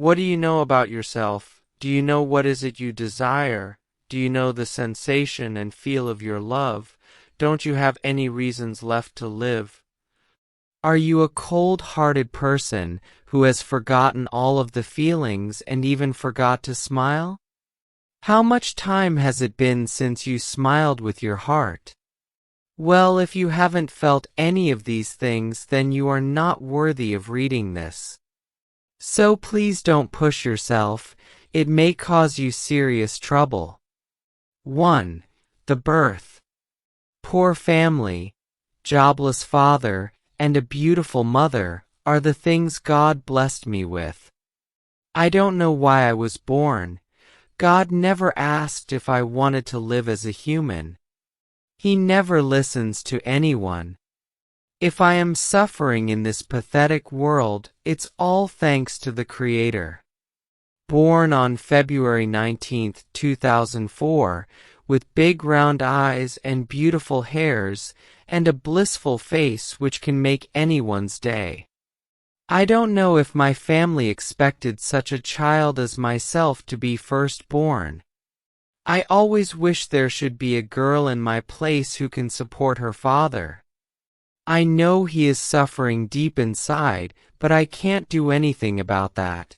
What do you know about yourself? Do you know what is it you desire? Do you know the sensation and feel of your love? Don't you have any reasons left to live? Are you a cold-hearted person who has forgotten all of the feelings and even forgot to smile? How much time has it been since you smiled with your heart? Well, if you haven't felt any of these things, then you are not worthy of reading this. So please don't push yourself. It may cause you serious trouble. 1. The birth. Poor family, jobless father, and a beautiful mother are the things God blessed me with. I don't know why I was born. God never asked if I wanted to live as a human. He never listens to anyone. If I am suffering in this pathetic world, it's all thanks to the Creator. Born on February 19, 2004, with big round eyes and beautiful hairs, and a blissful face which can make anyone's day. I don't know if my family expected such a child as myself to be firstborn. I always wish there should be a girl in my place who can support her father. I know he is suffering deep inside, but I can't do anything about that.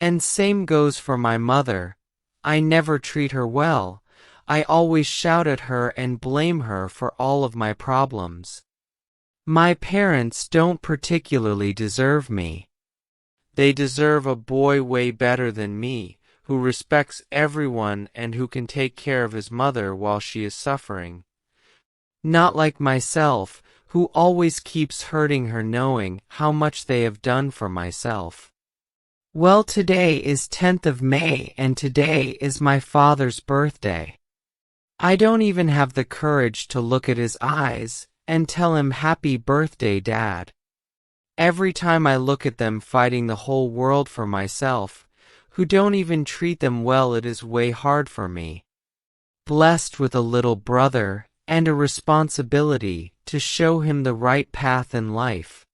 And same goes for my mother. I never treat her well. I always shout at her and blame her for all of my problems. My parents don't particularly deserve me. They deserve a boy way better than me, who respects everyone and who can take care of his mother while she is suffering. Not like myself, who always keeps hurting her knowing how much they have done for myself. Well, today is 10th of May and today is my father's birthday. I don't even have the courage to look at his eyes and tell him happy birthday, Dad. Every time I look at them fighting the whole world for myself, who don't even treat them well, it is way hard for me. Blessed with a little brother and a responsibility to show him the right path in life.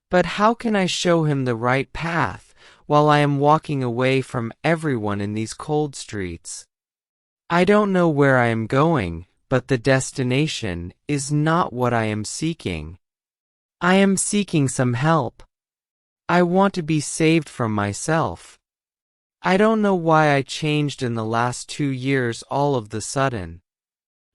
But how can I show him the right path while I am walking away from everyone in these cold streets? I don't know where I am going, but the destination is not what I am seeking. I am seeking some help. I want to be saved from myself. I don't know why I changed in the last 2 years all of the sudden.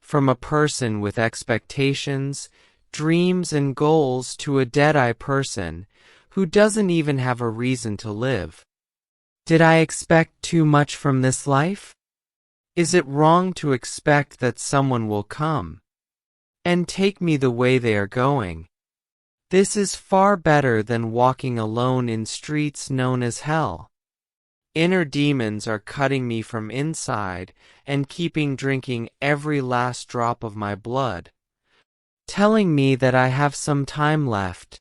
From a person with expectations, dreams and goals to a dead-eye person who doesn't even have a reason to live. Did I expect too much from this life? Is it wrong to expect that someone will come and take me the way they are going? This is far better than walking alone in streets known as hell. Inner demons are cutting me from inside and keeping drinking every last drop of my blood, telling me that I have some time left.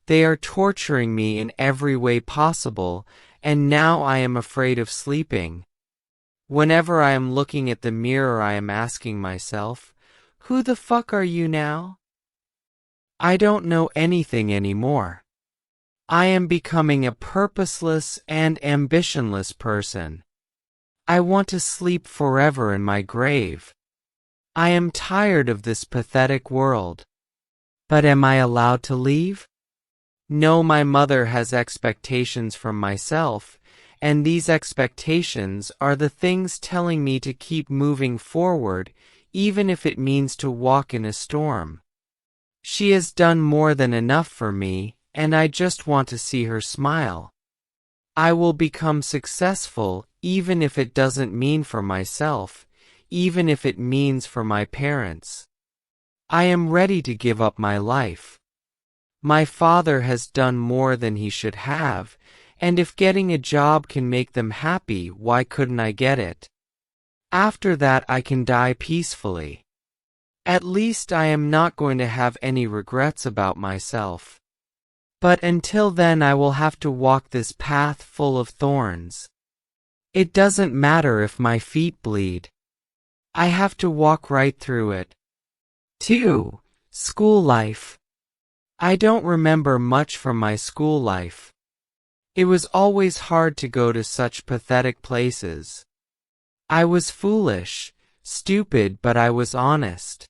They are torturing me in every way possible, and now I am afraid of sleeping. Whenever I am looking at the mirror, I am asking myself, who the fuck are you now? I don't know anything anymore. I am becoming a purposeless and ambitionless person. I want to sleep forever in my grave. I am tired of this pathetic world. But am I allowed to leave? No, my mother has expectations from myself, and these expectations are the things telling me to keep moving forward, even if it means to walk in a storm. She has done more than enough for me, and I just want to see her smile. I will become successful, even if it doesn't mean for myself, even if it means for my parents. I am ready to give up my life. My father has done more than he should have, and if getting a job can make them happy, why couldn't I get it? After that, I can die peacefully. At least I am not going to have any regrets about myself. But until then, I will have to walk this path full of thorns. It doesn't matter if my feet bleed. I have to walk right through it. 2. School life. I don't remember much from my school life. It was always hard to go to such pathetic places. I was foolish, stupid, but I was honest.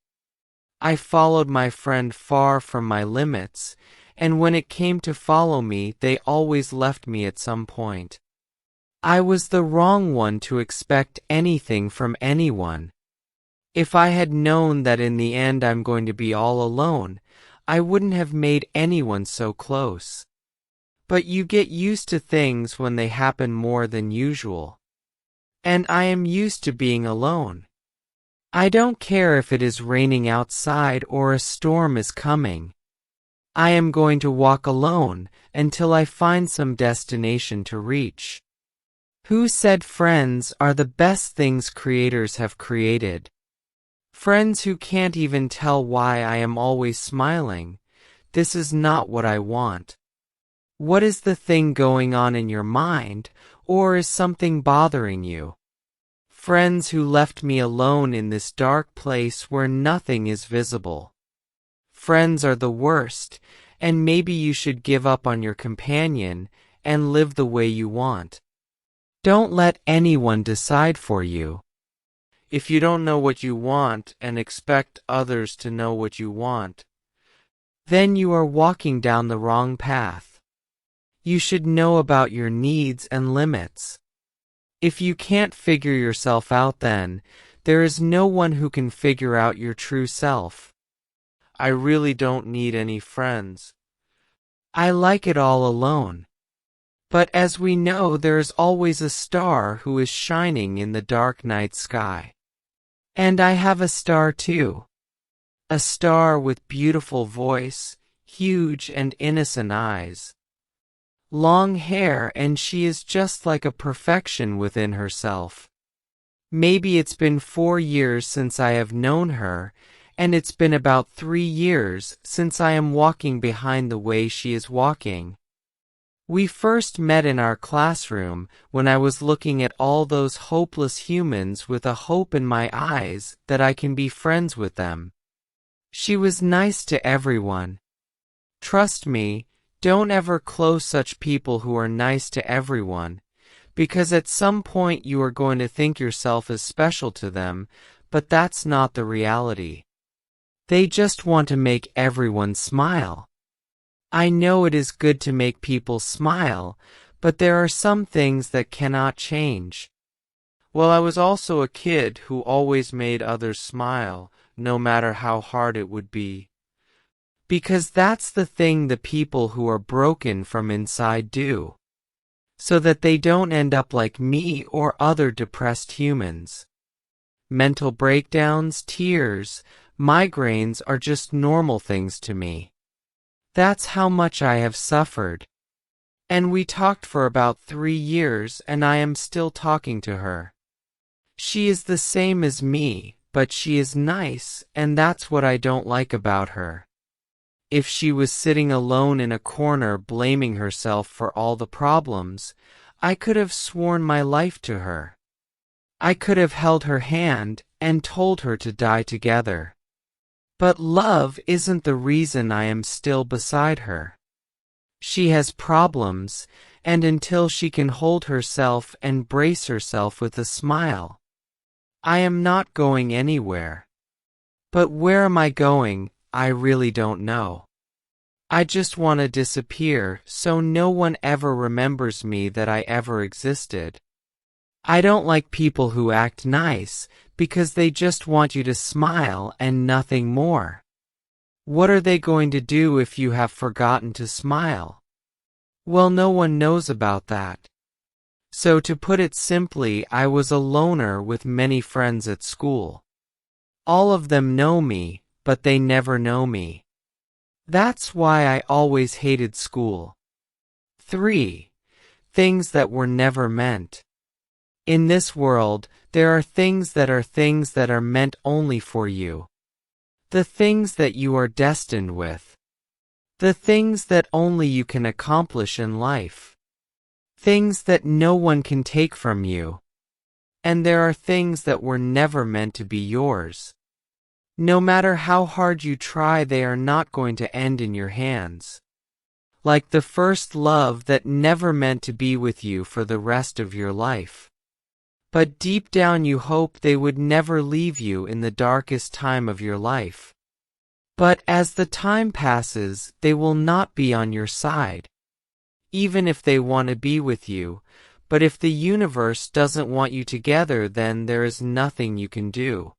I followed my friend far from my limits, and when it came to follow me, they always left me at some point. I was the wrong one to expect anything from anyone. If I had known that in the end I'm going to be all alone, I wouldn't have made anyone so close. But you get used to things when they happen more than usual. And I am used to being alone. I don't care if it is raining outside or a storm is coming. I am going to walk alone until I find some destination to reach. Who said friends are the best things creators have created? Friends who can't even tell why I am always smiling. This is not what I want. What is the thing going on in your mind, or is something bothering you? Friends who left me alone in this dark place where nothing is visible. Friends are the worst, and maybe you should give up on your companion and live the way you want. Don't let anyone decide for you. If you don't know what you want and expect others to know what you want, then you are walking down the wrong path. You should know about your needs and limits. If you can't figure yourself out, then there is no one who can figure out your true self. I really don't need any friends. I like it all alone. But as we know, there is always a star who is shining in the dark night sky. And I have a star too. A star with beautiful voice, huge and innocent eyes. Long hair, and she is just like a perfection within herself. Maybe it's been 4 years since I have known her, and it's been about 3 years since I am walking behind the way she is walking. We first met in our classroom when I was looking at all those hopeless humans with a hope in my eyes that I can be friends with them. She was nice to everyone. Trust me, don't ever close such people who are nice to everyone, because at some point you are going to think yourself as special to them, but that's not the reality. They just want to make everyone smile. I know it is good to make people smile, but there are some things that cannot change. Well, I was also a kid who always made others smile, no matter how hard it would be. Because that's the thing the people who are broken from inside do. So that they don't end up like me or other depressed humans. Mental breakdowns, tears, migraines are just normal things to me. That's how much I have suffered. And we talked for about 3 years, and I am still talking to her. She is the same as me, but she is nice, and that's what I don't like about her. If she was sitting alone in a corner blaming herself for all the problems, I could have sworn my life to her. I could have held her hand and told her to die together. But love isn't the reason I am still beside her. She has problems, and until she can hold herself and brace herself with a smile, I am not going anywhere. But where am I going? I really don't know. I just want to disappear so no one ever remembers me that I ever existed. I don't like people who act nice because they just want you to smile and nothing more. What are they going to do if you have forgotten to smile? Well, no one knows about that. So to put it simply, I was a loner with many friends at school. All of them know me, but they never know me. That's why I always hated school. 3. Things that were never meant. In this world, there are things that are meant only for you. The things that you are destined with. The things that only you can accomplish in life. Things that no one can take from you. And there are things that were never meant to be yours. No matter how hard you try, they are not going to end in your hands. like the first love that never meant to be with you for the rest of your life. But deep down you hope they would never leave you in the darkest time of your life. But as the time passes, they will not be on your side. Even if they want to be with you, but if the universe doesn't want you together, then there is nothing you can do.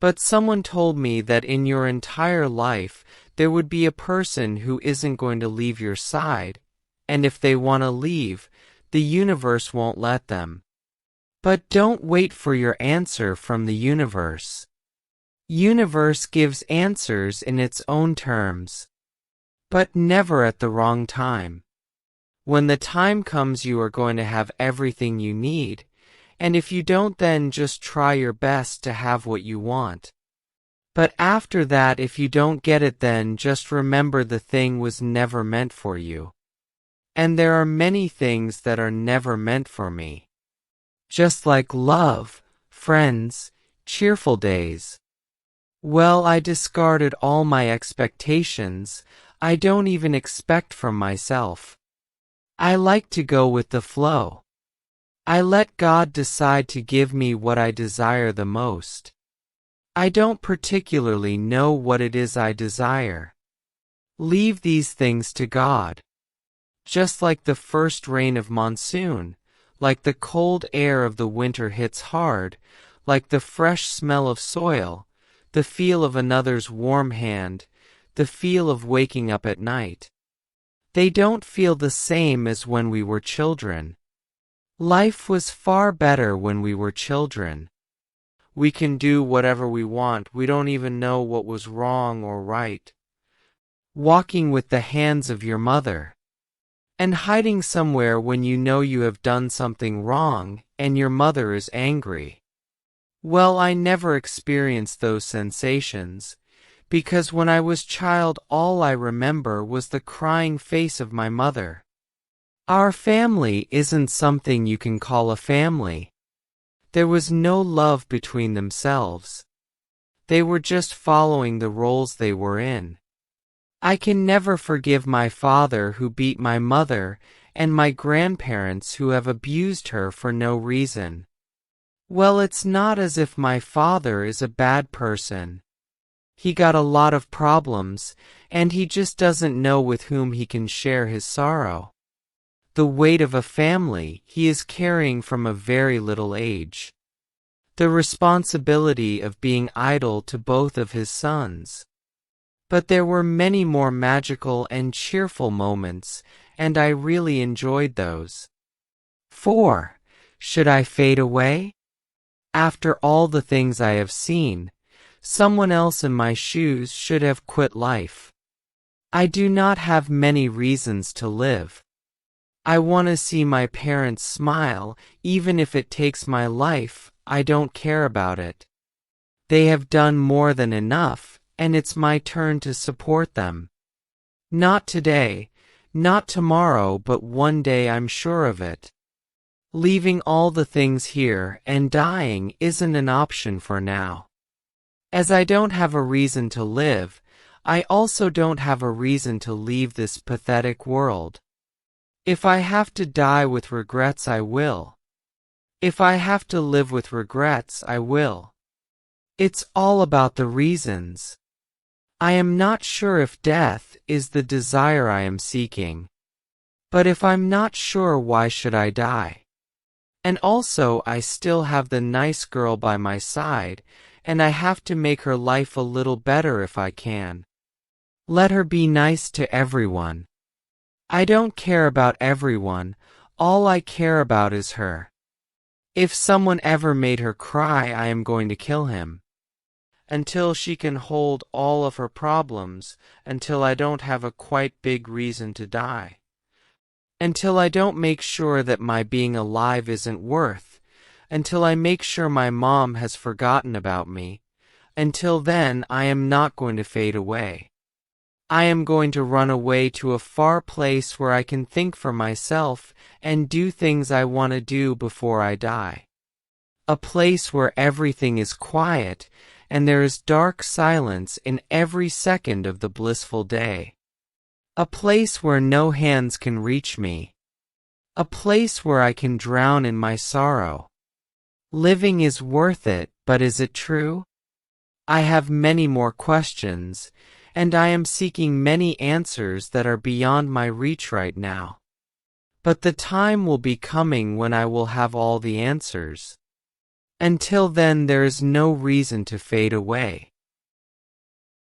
But someone told me that in your entire life, there would be a person who isn't going to leave your side, and if they want to leave, the universe won't let them. But don't wait for your answer from the universe. Universe gives answers in its own terms, but never at the wrong time. When the time comes, you are going to have everything you need, and if you don't, then just try your best to have what you want. But after that, if you don't get it, then just remember the thing was never meant for you. And there are many things that are never meant for me. Just like love, friends, cheerful days. Well, I discarded all my expectations. I don't even expect from myself. I like to go with the flow. I let God decide to give me what I desire the most. I don't particularly know what it is I desire. Leave these things to God. Just like the first rain of monsoon, like the cold air of the winter hits hard, like the fresh smell of soil, the feel of another's warm hand, the feel of waking up at night. They don't feel the same as when we were children. Life was far better when we were children. We can do whatever we want. We don't even know what was wrong or right. Walking with the hands of your mother. And hiding somewhere when you know you have done something wrong and your mother is angry. Well, I never experienced those sensations, because when I was child all I remember was the crying face of my mother. Our family isn't something you can call a family. There was no love between themselves. They were just following the roles they were in. I can never forgive my father who beat my mother and my grandparents who have abused her for no reason. Well, it's not as if my father is a bad person. He got a lot of problems, and he just doesn't know with whom he can share his sorrow. The weight of a family he is carrying from a very little age. The responsibility of being idol to both of his sons. But there were many more magical and cheerful moments, and I really enjoyed those. 4. Should I fade away? After all the things I have seen, someone else in my shoes should have quit life. I do not have many reasons to live. I want to see my parents smile, even if it takes my life. I don't care about it. They have done more than enough, and it's my turn to support them. Not today, not tomorrow, but one day, I'm sure of it. Leaving all the things here and dying isn't an option for now. As I don't have a reason to live, I also don't have a reason to leave this pathetic world. If I have to die with regrets, I will. If I have to live with regrets, I will. It's all about the reasons. I am not sure if death is the desire I am seeking. But if I'm not sure, why should I die? And also, I still have the nice girl by my side, and I have to make her life a little better if I can. Let her be nice to everyone. I don't care about everyone, all I care about is her. If someone ever made her cry, I am going to kill him. Until she can hold all of her problems, until I don't have a quite big reason to die. Until I don't make sure that my being alive isn't worth, until I make sure my mom has forgotten about me. Until then, I am not going to fade away. I am going to run away to a far place where I can think for myself and do things I want to do before I die. A place where everything is quiet and there is dark silence in every second of the blissful day. A place where no hands can reach me. A place where I can drown in my sorrow. Living is worth it, but is it true? I have many more questions, and I am seeking many answers that are beyond my reach right now. But the time will be coming when I will have all the answers. Until then, there is no reason to fade away.